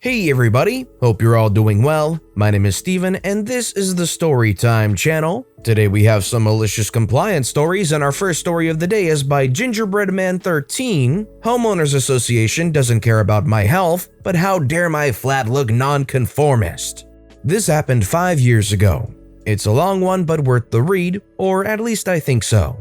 Hey everybody, hope you're all doing well. My name is Steven and this is the Storytime channel. Today we have some malicious compliance stories and our first story of the day is by Gingerbreadman13. Homeowners Association doesn't care about my health, but how dare my flat look non-conformist. This happened 5 years ago. It's a long one but worth the read, or at least I think so.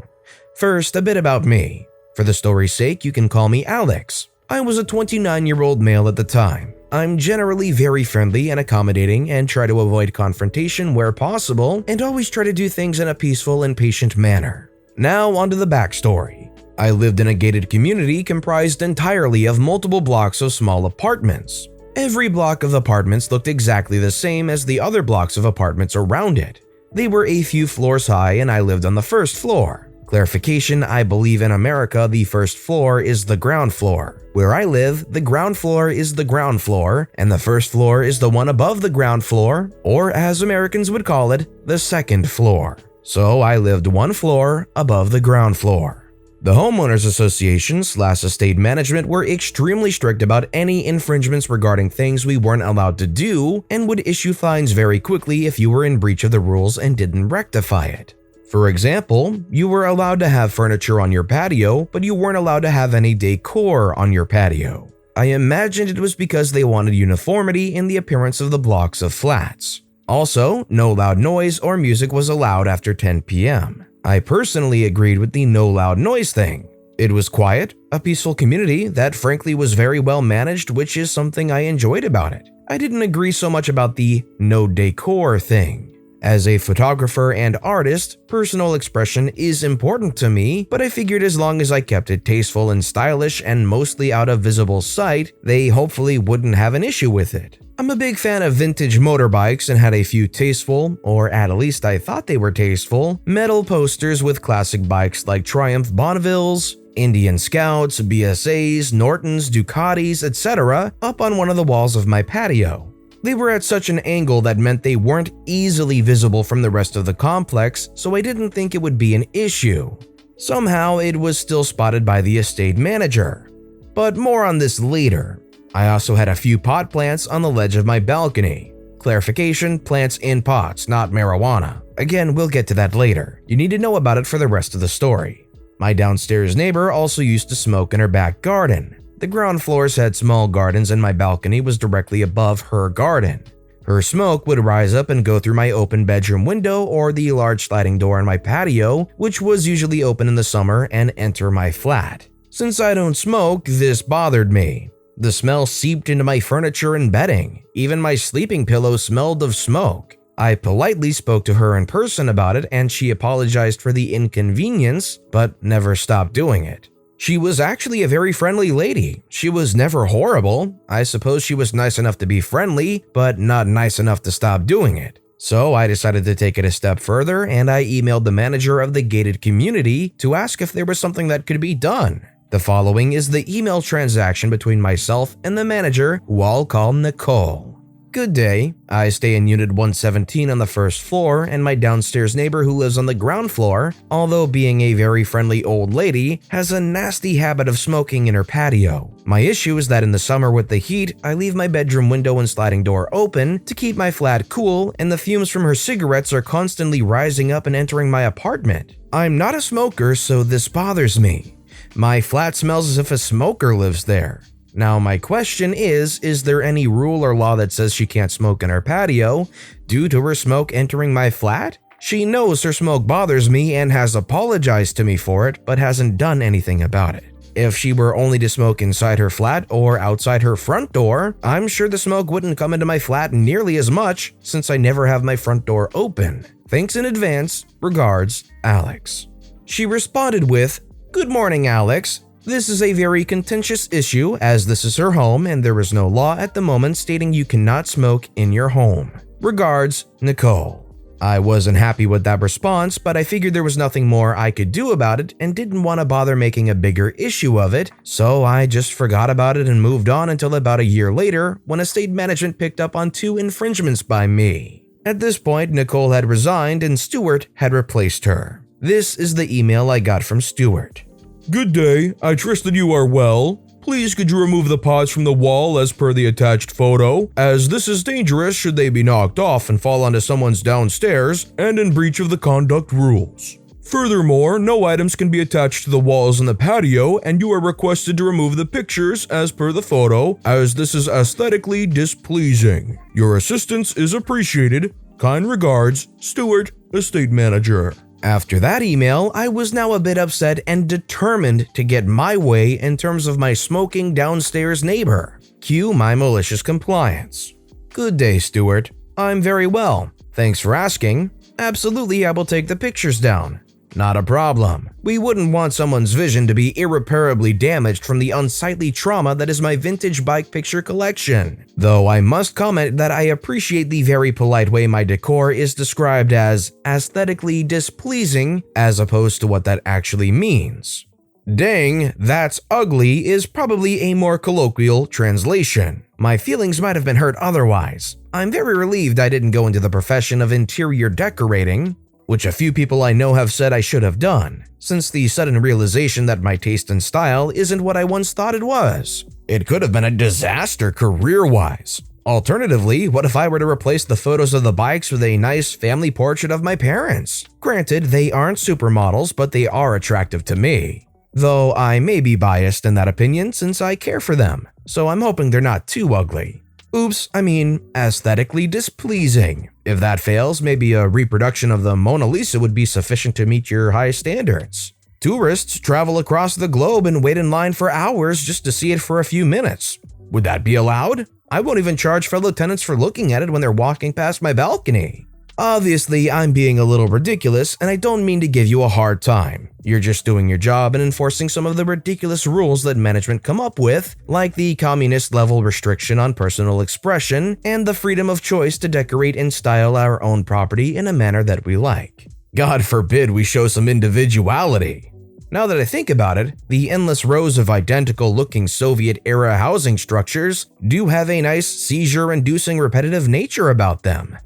First, a bit about me. For the story's sake, you can call me Alex. I was a 29-year-old male at the time. I'm generally very friendly and accommodating and try to avoid confrontation where possible and always try to do things in a peaceful and patient manner. Now onto the backstory. I lived in a gated community comprised entirely of multiple blocks of small apartments. Every block of apartments looked exactly the same as the other blocks of apartments around it. They were a few floors high and I lived on the first floor. Clarification, I believe in America the first floor is the ground floor. Where I live, the ground floor is the ground floor, and the first floor is the one above the ground floor, or as Americans would call it, the second floor. So I lived one floor above the ground floor. The Homeowners Association / estate management were extremely strict about any infringements regarding things we weren't allowed to do and would issue fines very quickly if you were in breach of the rules and didn't rectify it. For example, you were allowed to have furniture on your patio, but you weren't allowed to have any decor on your patio. I imagined it was because they wanted uniformity in the appearance of the blocks of flats. Also, no loud noise or music was allowed after 10 p.m. I personally agreed with the no loud noise thing. It was quiet, a peaceful community that frankly was very well managed, which is something I enjoyed about it. I didn't agree so much about the no decor thing. As a photographer and artist, personal expression is important to me, but I figured as long as I kept it tasteful and stylish and mostly out of visible sight, they hopefully wouldn't have an issue with it. I'm a big fan of vintage motorbikes and had a few tasteful, or at least I thought they were tasteful, metal posters with classic bikes like Triumph Bonnevilles, Indian Scouts, BSAs, Nortons, Ducatis, etc. up on one of the walls of my patio. They were at such an angle that meant they weren't easily visible from the rest of the complex, so I didn't think it would be an issue. Somehow, it was still spotted by the estate manager. But more on this later. I also had a few pot plants on the ledge of my balcony. Clarification, plants in pots, not marijuana. Again, we'll get to that later. You need to know about it for the rest of the story. My downstairs neighbor also used to smoke in her back garden. The ground floors had small gardens and my balcony was directly above her garden. Her smoke would rise up and go through my open bedroom window or the large sliding door on my patio, which was usually open in the summer, and enter my flat. Since I don't smoke, this bothered me. The smell seeped into my furniture and bedding. Even my sleeping pillow smelled of smoke. I politely spoke to her in person about it and she apologized for the inconvenience, but never stopped doing it. She was actually a very friendly lady. She was never horrible. I suppose she was nice enough to be friendly, but not nice enough to stop doing it. So I decided to take it a step further and I emailed the manager of the gated community to ask if there was something that could be done. The following is the email transaction between myself and the manager, who I'll call Nicole. Good day. I stay in Unit 117 on the first floor, and my downstairs neighbor who lives on the ground floor, although being a very friendly old lady, has a nasty habit of smoking in her patio. My issue is that in the summer with the heat, I leave my bedroom window and sliding door open to keep my flat cool, and the fumes from her cigarettes are constantly rising up and entering my apartment. I'm not a smoker, so this bothers me. My flat smells as if a smoker lives there. Now my question is there any rule or law that says she can't smoke in her patio due to her smoke entering my flat? She knows her smoke bothers me and has apologized to me for it, but hasn't done anything about it. If she were only to smoke inside her flat or outside her front door, I'm sure the smoke wouldn't come into my flat nearly as much since I never have my front door open. Thanks in advance. Regards, Alex. She responded with, "Good morning, Alex. This is a very contentious issue as this is her home and there is no law at the moment stating you cannot smoke in your home. Regards, Nicole." I wasn't happy with that response, but I figured there was nothing more I could do about it and didn't want to bother making a bigger issue of it, so I just forgot about it and moved on until about a year later when estate management picked up on 2 infringements by me. At this point, Nicole had resigned and Stuart had replaced her. This is the email I got from Stuart. "Good day, I trust that you are well. Please could you remove the pots from the wall as per the attached photo, as this is dangerous should they be knocked off and fall onto someone's downstairs and in breach of the conduct rules. Furthermore, no items can be attached to the walls in the patio, and you are requested to remove the pictures as per the photo, as this is aesthetically displeasing. Your assistance is appreciated. Kind regards, Stuart, Estate Manager. After that email, I was now a bit upset and determined to get my way in terms of my smoking downstairs neighbor. Cue my malicious compliance. Good day, Stuart. I'm very well. Thanks for asking. Absolutely, I will take the pictures down. Not a problem. We wouldn't want someone's vision to be irreparably damaged from the unsightly trauma that is my vintage bike picture collection. Though I must comment that I appreciate the very polite way my decor is described as aesthetically displeasing as opposed to what that actually means. Dang, that's ugly is probably a more colloquial translation. My feelings might have been hurt otherwise. I'm very relieved I didn't go into the profession of interior decorating, which a few people I know have said I should have done, since the sudden realization that my taste and style isn't what I once thought it was. It could have been a disaster career-wise. Alternatively, what if I were to replace the photos of the bikes with a nice family portrait of my parents? Granted, they aren't supermodels, but they are attractive to me. Though I may be biased in that opinion since I care for them, so I'm hoping they're not too ugly. Oops, I mean aesthetically displeasing. If that fails, maybe a reproduction of the Mona Lisa would be sufficient to meet your high standards. Tourists travel across the globe and wait in line for hours just to see it for a few minutes. Would that be allowed? I won't even charge fellow tenants for looking at it when they're walking past my balcony. Obviously, I'm being a little ridiculous, and I don't mean to give you a hard time. You're just doing your job and enforcing some of the ridiculous rules that management come up with, like the communist-level restriction on personal expression and the freedom of choice to decorate and style our own property in a manner that we like. God forbid we show some individuality. Now that I think about it, the endless rows of identical-looking Soviet-era housing structures do have a nice seizure-inducing repetitive nature about them.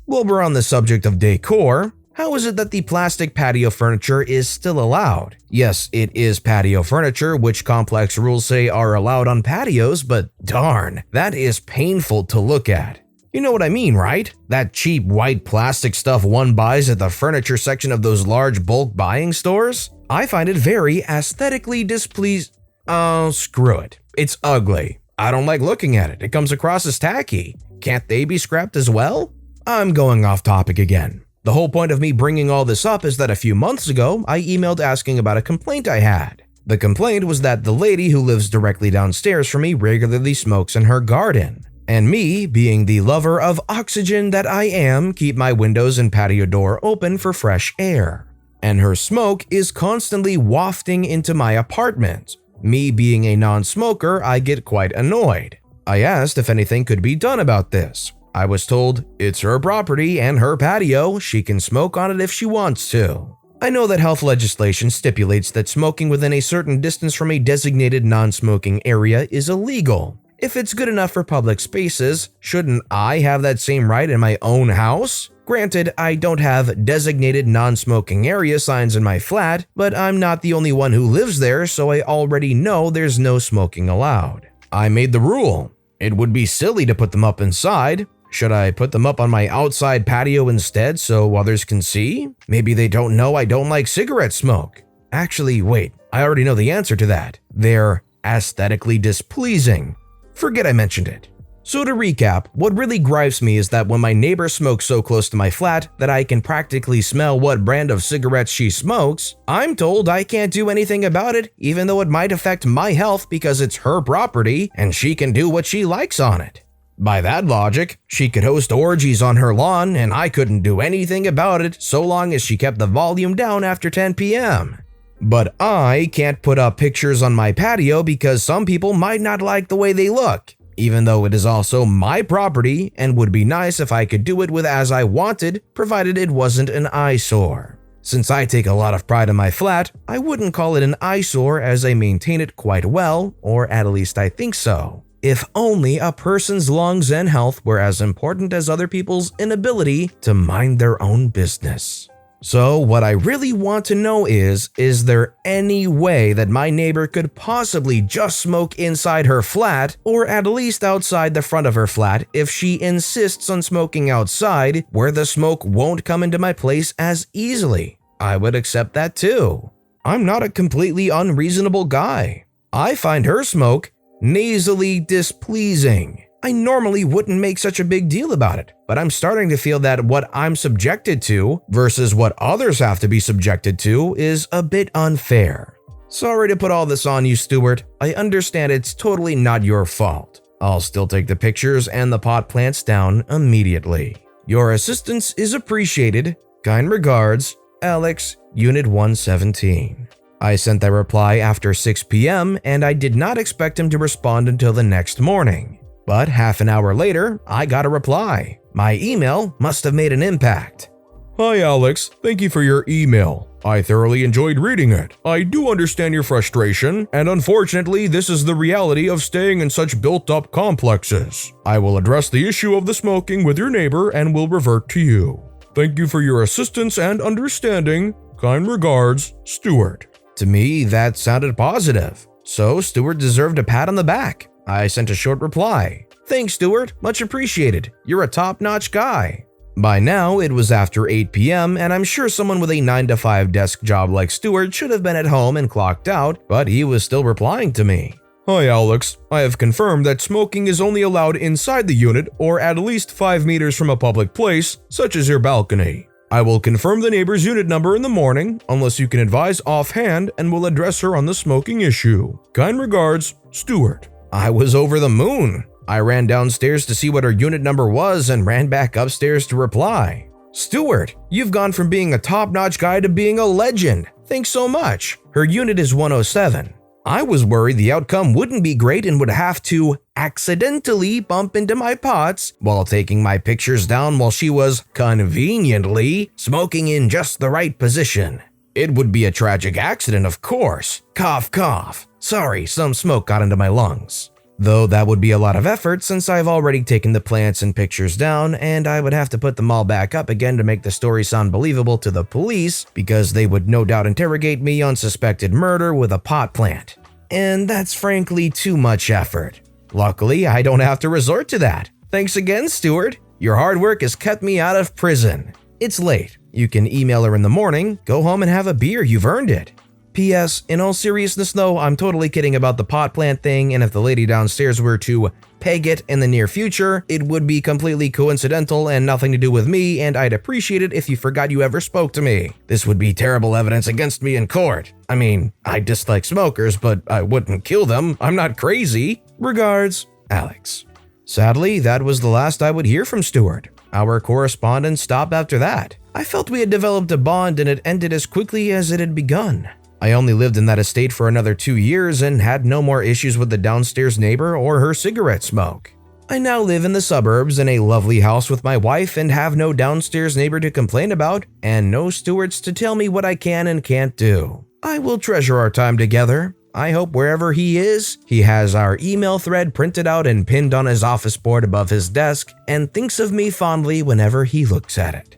While we're on the subject of decor, how is it that the plastic patio furniture is still allowed? Yes, it is patio furniture, which complex rules say are allowed on patios, but darn, that is painful to look at. You know what I mean, right? That cheap white plastic stuff one buys at the furniture section of those large bulk buying stores? I find it very aesthetically displeasing. Oh, screw it. It's ugly. I don't like looking at it. It comes across as tacky. Can't they be scrapped as well? I'm going off topic again. The whole point of me bringing all this up is that a few months ago, I emailed asking about a complaint I had. The complaint was that the lady who lives directly downstairs from me regularly smokes in her garden. And me, being the lover of oxygen that I am, keep my windows and patio door open for fresh air. And her smoke is constantly wafting into my apartment. Me being a non-smoker, I get quite annoyed. I asked if anything could be done about this. I was told, it's her property and her patio, she can smoke on it if she wants to. I know that health legislation stipulates that smoking within a certain distance from a designated non-smoking area is illegal. If it's good enough for public spaces, shouldn't I have that same right in my own house? Granted, I don't have designated non-smoking area signs in my flat, but I'm not the only one who lives there, so I already know there's no smoking allowed. I made the rule. It would be silly to put them up inside. Should I put them up on my outside patio instead so others can see? Maybe they don't know I don't like cigarette smoke. Actually, wait, I already know the answer to that. They're aesthetically displeasing. Forget I mentioned it. So to recap, what really gripes me is that when my neighbor smokes so close to my flat that I can practically smell what brand of cigarettes she smokes, I'm told I can't do anything about it even though it might affect my health because it's her property and she can do what she likes on it. By that logic, she could host orgies on her lawn and I couldn't do anything about it so long as she kept the volume down after 10 p.m. But I can't put up pictures on my patio because some people might not like the way they look, even though it is also my property and would be nice if I could do it with as I wanted, provided it wasn't an eyesore. Since I take a lot of pride in my flat, I wouldn't call it an eyesore as I maintain it quite well, or at least I think so. If only a person's lungs and health were as important as other people's inability to mind their own business. So what I really want to know is there any way that my neighbor could possibly just smoke inside her flat, or at least outside the front of her flat if she insists on smoking outside where the smoke won't come into my place as easily? I would accept that too. I'm not a completely unreasonable guy. I find her smoke nasally displeasing. I normally wouldn't make such a big deal about it, but I'm starting to feel that what I'm subjected to versus what others have to be subjected to is a bit unfair. Sorry to put all this on you, Stuart. I understand it's totally not your fault. I'll still take the pictures and the pot plants down immediately. Your assistance is appreciated. Kind regards, Alex, Unit 117. I sent that reply after 6 p.m. and I did not expect him to respond until the next morning. But half an hour later, I got a reply. My email must have made an impact. Hi Alex, thank you for your email. I thoroughly enjoyed reading it. I do understand your frustration, and unfortunately this is the reality of staying in such built-up complexes. I will address the issue of the smoking with your neighbor and will revert to you. Thank you for your assistance and understanding. Kind regards, Stuart. To me, that sounded positive. So Stuart deserved a pat on the back. I sent a short reply. Thanks, Stuart. Much appreciated. You're a top-notch guy. By now, it was after 8 p.m., and I'm sure someone with a 9-to-5 desk job like Stuart should have been at home and clocked out, but he was still replying to me. Hi, Alex. I have confirmed that smoking is only allowed inside the unit or at least 5 meters from a public place, such as your balcony. I will confirm the neighbor's unit number in the morning, unless you can advise offhand, and will address her on the smoking issue. Kind regards, Stuart. I was over the moon. I ran downstairs to see what her unit number was and ran back upstairs to reply. Stuart, you've gone from being a top-notch guy to being a legend. Thanks so much. Her unit is 107. I was worried the outcome wouldn't be great and would have to accidentally bump into my pots while taking my pictures down while she was conveniently smoking in just the right position. It would be a tragic accident, of course. Cough, cough. Sorry, some smoke got into my lungs. Though that would be a lot of effort since I've already taken the plants and pictures down, and I would have to put them all back up again to make the story sound believable to the police because they would no doubt interrogate me on suspected murder with a pot plant. And that's frankly too much effort. Luckily, I don't have to resort to that. Thanks again, Stuart. Your hard work has kept me out of prison. It's late. You can email her in the morning, go home and have a beer, you've earned it. P.S. In all seriousness though, I'm totally kidding about the pot plant thing, and if the lady downstairs were to peg it in the near future, it would be completely coincidental and nothing to do with me, and I'd appreciate it if you forgot you ever spoke to me. This would be terrible evidence against me in court. I mean, I dislike smokers, but I wouldn't kill them. I'm not crazy. Regards, Alex. Sadly, that was the last I would hear from Stuart. Our correspondence stopped after that. I felt we had developed a bond and it ended as quickly as it had begun. I only lived in that estate for another 2 years and had no more issues with the downstairs neighbor or her cigarette smoke. I now live in the suburbs in a lovely house with my wife and have no downstairs neighbor to complain about and no stewards to tell me what I can and can't do. I will treasure our time together. I hope wherever he is, he has our email thread printed out and pinned on his office board above his desk and thinks of me fondly whenever he looks at it.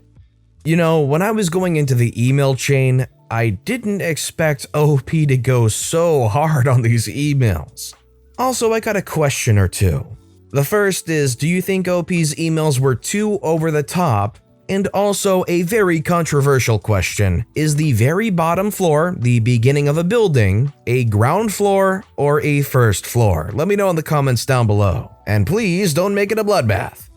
You know, when I was going into the email chain, I didn't expect OP to go so hard on these emails. Also, I got a question or two. The first is, do you think OP's emails were too over the top? And also a very controversial question, is the very bottom floor, the beginning of a building, a ground floor or a first floor? Let me know in the comments down below. And please don't make it a bloodbath.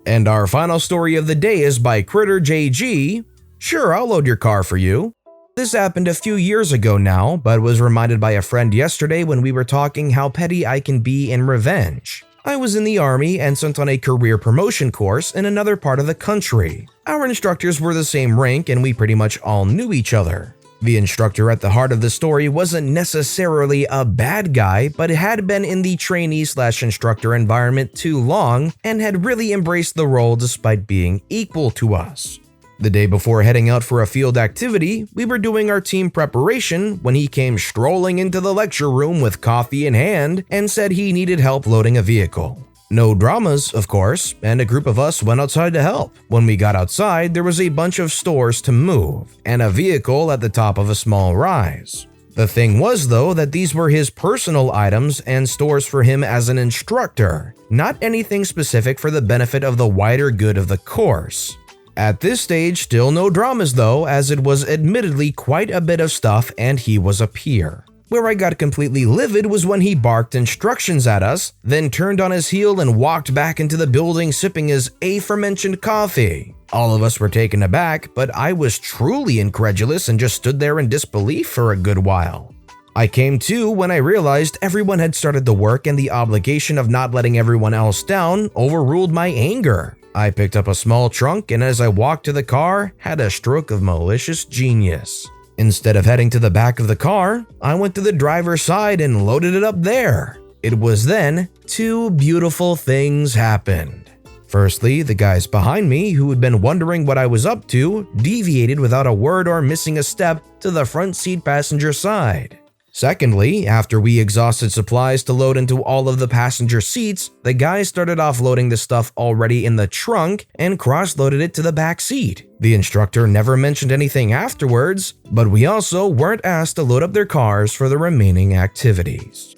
And our final story of the day is by critterjg. Sure, I'll load your car for you. This happened a few years ago now, but was reminded by a friend yesterday when we were talking how petty I can be in revenge. I was in the army and sent on a career promotion course in another part of the country. Our instructors were the same rank and we pretty much all knew each other. The instructor at the heart of the story wasn't necessarily a bad guy, but had been in the trainee/instructor environment too long and had really embraced the role despite being equal to us. The day before heading out for a field activity, we were doing our team preparation when he came strolling into the lecture room with coffee in hand and said he needed help loading a vehicle. No dramas, of course, and a group of us went outside to help. When we got outside, there was a bunch of stores to move, and a vehicle at the top of a small rise. The thing was, though, that these were his personal items and stores for him as an instructor, not anything specific for the benefit of the wider good of the course. At this stage, still no dramas though, as it was admittedly quite a bit of stuff and he was a peer. Where I got completely livid was when he barked instructions at us, then turned on his heel and walked back into the building sipping his aforementioned coffee. All of us were taken aback, but I was truly incredulous and just stood there in disbelief for a good while. I came to when I realized everyone had started the work and the obligation of not letting everyone else down overruled my anger. I picked up a small trunk and as I walked to the car, had a stroke of malicious genius. Instead of heading to the back of the car, I went to the driver's side and loaded it up there. It was then two beautiful things happened. Firstly, the guys behind me, who had been wondering what I was up to, deviated without a word or missing a step to the front seat passenger side. Secondly, after we exhausted supplies to load into all of the passenger seats, the guys started offloading the stuff already in the trunk and cross-loaded it to the back seat. The instructor never mentioned anything afterwards, but we also weren't asked to load up their cars for the remaining activities.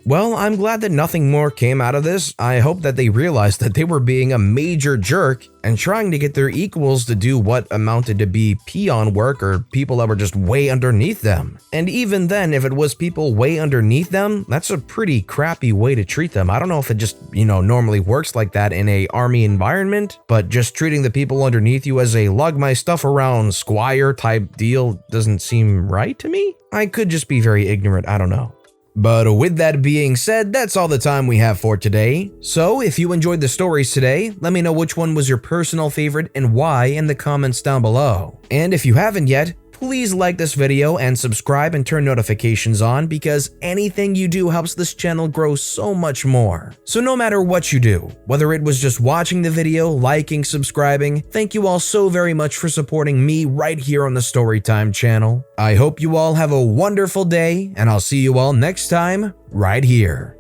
Well, I'm glad that nothing more came out of this. I hope that they realized that they were being a major jerk and trying to get their equals to do what amounted to be peon work or people that were just way underneath them. And even then, if it was people way underneath them, that's a pretty crappy way to treat them. I don't know if it just, normally works like that in a army environment, but just treating the people underneath you as a lug my stuff around squire type deal doesn't seem right to me. I could just be very ignorant, I don't know. But with that being said, that's all the time we have for today. So if you enjoyed the stories today, let me know which one was your personal favorite and why in the comments down below. And if you haven't yet, please like this video and subscribe and turn notifications on because anything you do helps this channel grow so much more. So no matter what you do, whether it was just watching the video, liking, subscribing, thank you all so very much for supporting me right here on the Storytime channel. I hope you all have a wonderful day and I'll see you all next time right here.